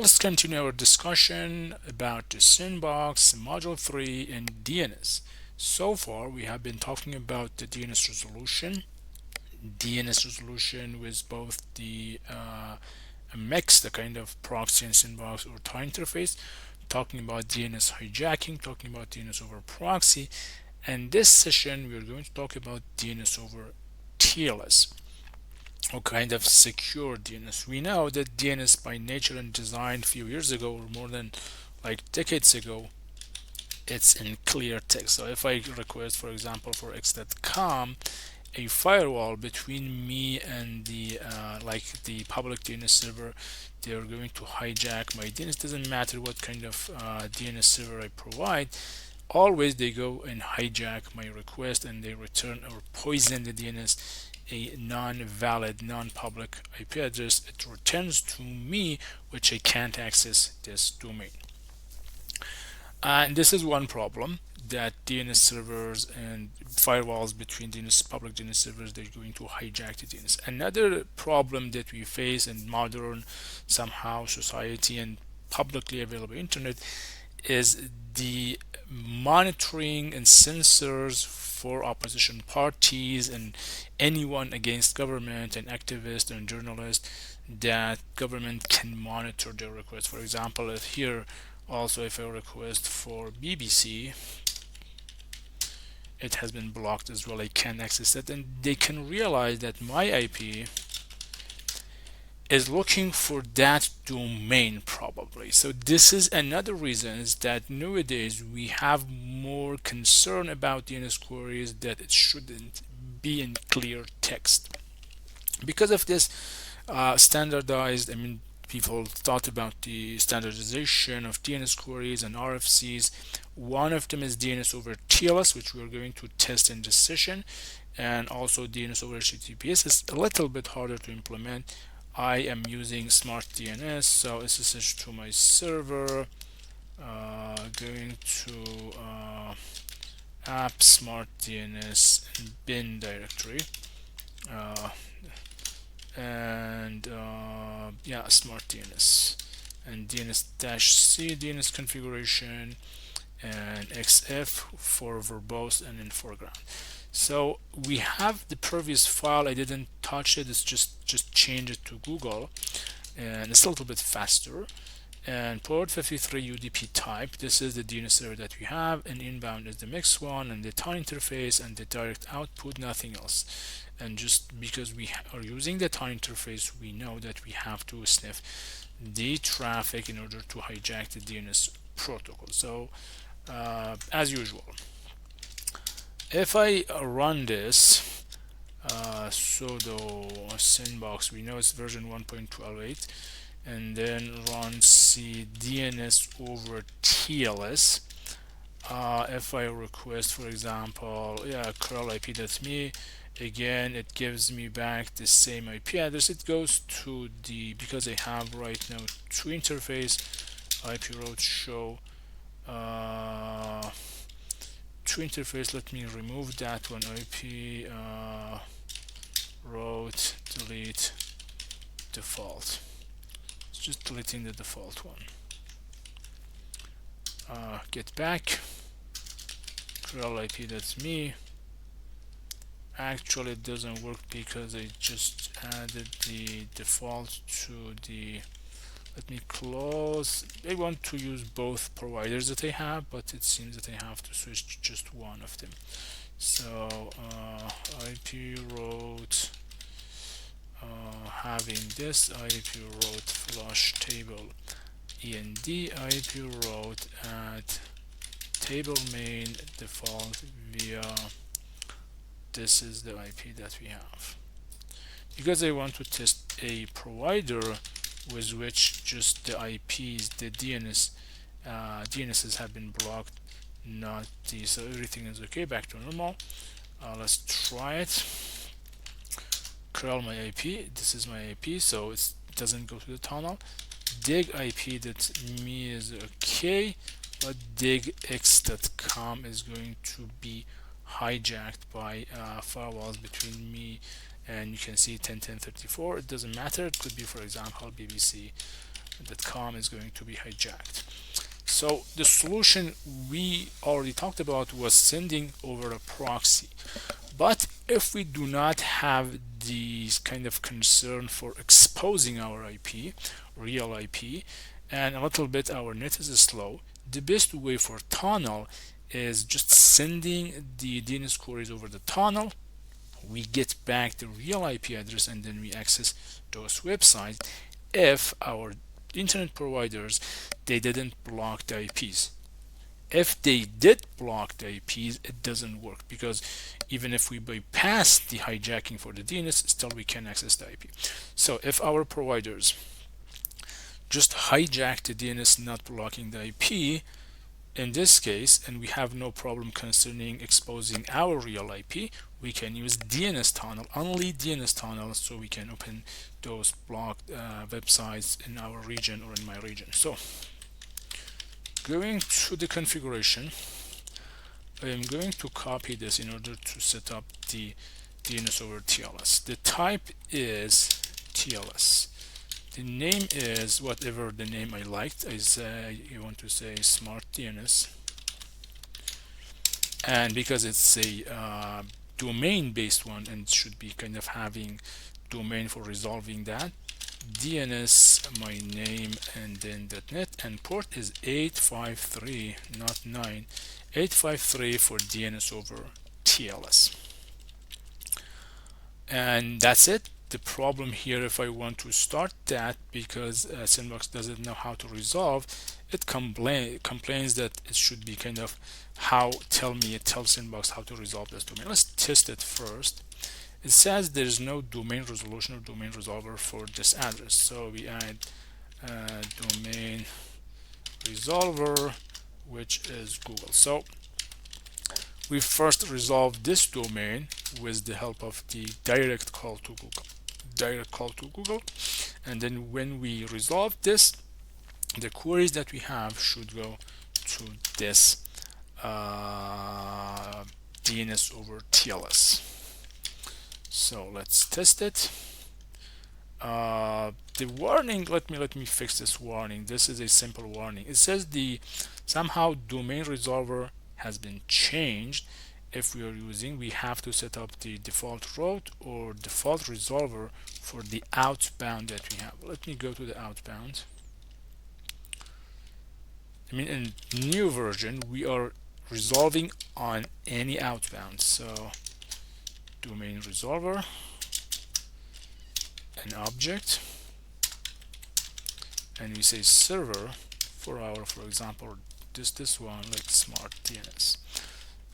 Let's continue our discussion about the sandbox, Module 3, and DNS. So far, we have been talking about the DNS resolution with both the a mix, the kind of proxy and sandbox or tie interface, talking about DNS hijacking, talking about DNS over proxy, and this session we're going to talk about DNS over TLS, or kind of secure DNS. We know that DNS by nature and design a few years ago, or more than like decades ago, it's in clear text. So if I request, for example, for x.com, a firewall between me and the like the public DNS server, they're going to hijack my DNS. Doesn't matter what kind of DNS server I provide, always they go and hijack my request and they return or poison the DNS a non-valid, non-public IP address. It returns to me, which I can't access this domain. And this is one problem, that DNS servers and firewalls between DNS public DNS servers, they're going to hijack the DNS. Another problem that we face in modern somehow society and publicly available internet is the monitoring and censors for opposition parties and anyone against government and activists and journalists, that government can monitor their requests. For example, if here also if I request for BBC, it has been blocked as well. I can't access it, and they can realize that my IP is looking for that domain probably. So this is another reason is that nowadays we have more concern about DNS queries, that it shouldn't be in clear text. Because of this standardized, I mean, people thought about the standardization of DNS queries and RFCs. One of them is DNS over TLS, which we're going to test in this session, and also DNS over HTTPS is a little bit harder to implement. I am using Smart DNS, so SSH to my server, going to app Smart DNS bin directory, uh, and yeah, Smart DNS and DNS-C DNS configuration and XF for verbose and in foreground. So we have the previous file. I didn't touch it. It's just change it to Google, and it's a little bit faster. And port 53 UDP type. This is the DNS server that we have, and inbound is the mix one, and the tie interface and the direct output. Nothing else. And just because we are using the tie interface, we know that we have to sniff the traffic in order to hijack the DNS protocol. So as usual, if I run this sudo sandbox, we know it's version 1.128, and then run cdns over TLS. If I request, for example, yeah, curl IP, that's me. Again, it gives me back the same IP address. It goes to the, because I have right now two interface, IP route show to interface. Let me remove that one. IP route delete default. It's just deleting the default one. Get back curl IP, that's me. Actually it doesn't work because I just added the default to the, let me close. I want to use both providers that I have, but it seems that I have to switch to just one of them. So IP route, having this IP route flush table end IP route at table main default via, this is the IP that we have, because I want to test a provider with which just the IPs, the DNSs have been blocked, not the, so everything is okay, back to normal. Let's try it. Curl my IP, this is my IP, so it doesn't go to the tunnel. Dig IP, that me is okay, but dig x.com is going to be hijacked by firewalls between me and, you can see 10.10.34. It doesn't matter, it could be, for example, BBC .com is going to be hijacked. So the solution we already talked about was sending over a proxy. But if we do not have these kind of concern for exposing our IP, real IP, and a little bit our net is slow, the best way for tunnel is just sending the DNS queries over the tunnel. We get back the real IP address and then we access those websites if our internet providers they didn't block the IPs. If they did block the IPs, it doesn't work because even if we bypass the hijacking for the DNS, still we can access the IP. So if our providers just hijack the DNS, not blocking the IP, in this case, and we have no problem concerning exposing our real IP, we can use DNS tunnel, only DNS tunnel, so we can open those blocked websites in our region or in my region. So going to the configuration, I am going to copy this in order to set up the DNS over TLS. The type is TLS. The name is whatever the name I liked. You want to say smart DNS, and because it's a domain based one and should be kind of having domain for resolving that, DNS my name and then .net, and port is 853, not 9, 853 for DNS over TLS. And that's it. The problem here, if I want to start that, because Sandbox doesn't know how to resolve, it complains that it should be kind of it tells Sandbox how to resolve this domain. Let's test it first. It says there is no domain resolution or domain resolver for this address, so we add domain resolver, which is Google. So we first resolve this domain with the help of the direct call to Google, and then when we resolve this, the queries that we have should go to this DNS over TLS. So let's test it. The warning, let me fix this warning. This is a simple warning. It says the somehow domain resolver has been changed. If we have to set up the default route or default resolver for the outbound that we have. Let me go to the outbound. In new version we are resolving on any outbound, so domain resolver, an object, and we say server for example this one, like smart DNS.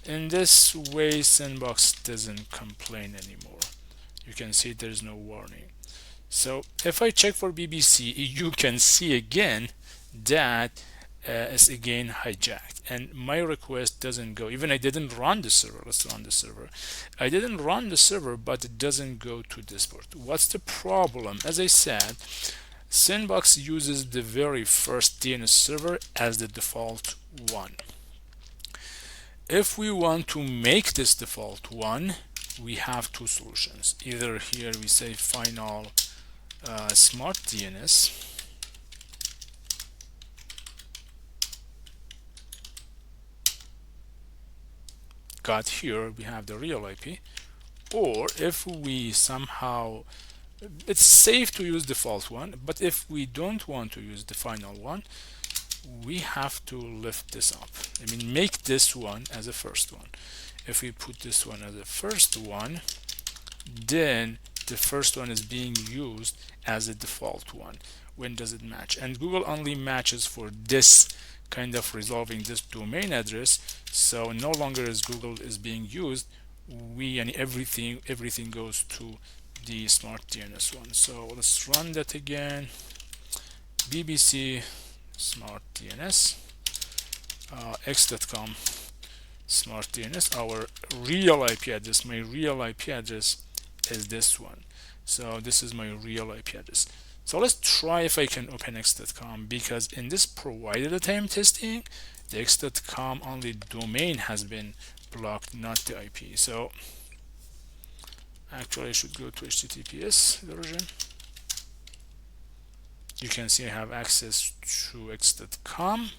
In this way Sandbox doesn't complain anymore. You can see there's no warning. So if I check for BBC, you can see again that it's again hijacked, and my request doesn't go. Even I didn't run the server. Let's run the server. I didn't run the server, but it doesn't go to this port. What's the problem? As I said, Sandbox uses the very first DNS server as the default one. If we want to make this default one, we have two solutions. Either here we say final smart DNS, got here we have the real IP, or if we somehow, it's safe to use default one, but if we don't want to use the final one, we have to lift this up. Make this one as a first one. If we put this one as a first one, then the first one is being used as a default one. When does it match? And Google only matches for this kind of resolving this domain address, so no longer is Google is being used. And everything goes to the smart DNS one. So let's run that again. BBC smart DNS, x.com smart DNS. Our real IP address, my real IP address is this one. So this is my real IP address. So let's try if I can open x.com, because in this provided that I am testing, the x.com only domain has been blocked, not the IP. So actually I should go to HTTPS version. You can see I have access to x.com.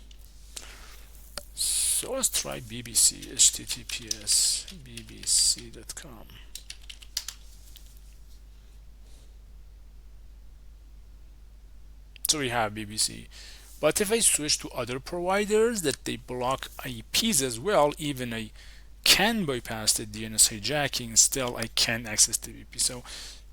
So let's try BBC, https bbc.com. So we have BBC. But if I switch to other providers that they block IPs as well, even I can bypass the DNS hijacking, still I can access the BP. So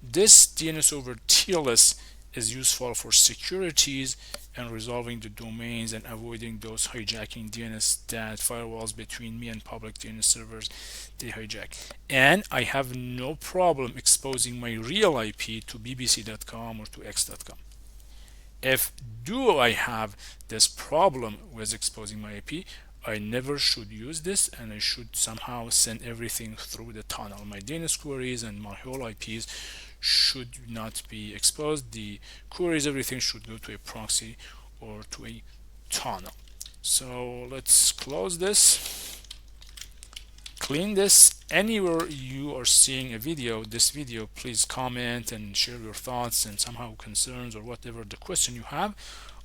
this DNS over TLS is useful for securities and resolving the domains and avoiding those hijacking DNS that firewalls between me and public DNS servers they hijack. And I have no problem exposing my real IP to bbc.com or to x.com. If do I have this problem with exposing my IP, I never should use this, and I should somehow send everything through the tunnel. My DNS queries and my whole IPs should not be exposed. The queries, everything should go to a proxy or to a tunnel. So let's close this, clean this. Anywhere you are seeing a video, this video, please comment and share your thoughts and somehow concerns or whatever the question you have.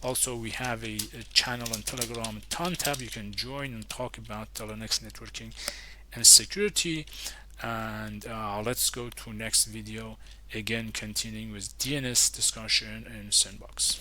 Also, we have a channel on Telegram, tab. You can join and talk about Linux networking and security. And let's go to next video, again continuing with DNS discussion in Sandbox.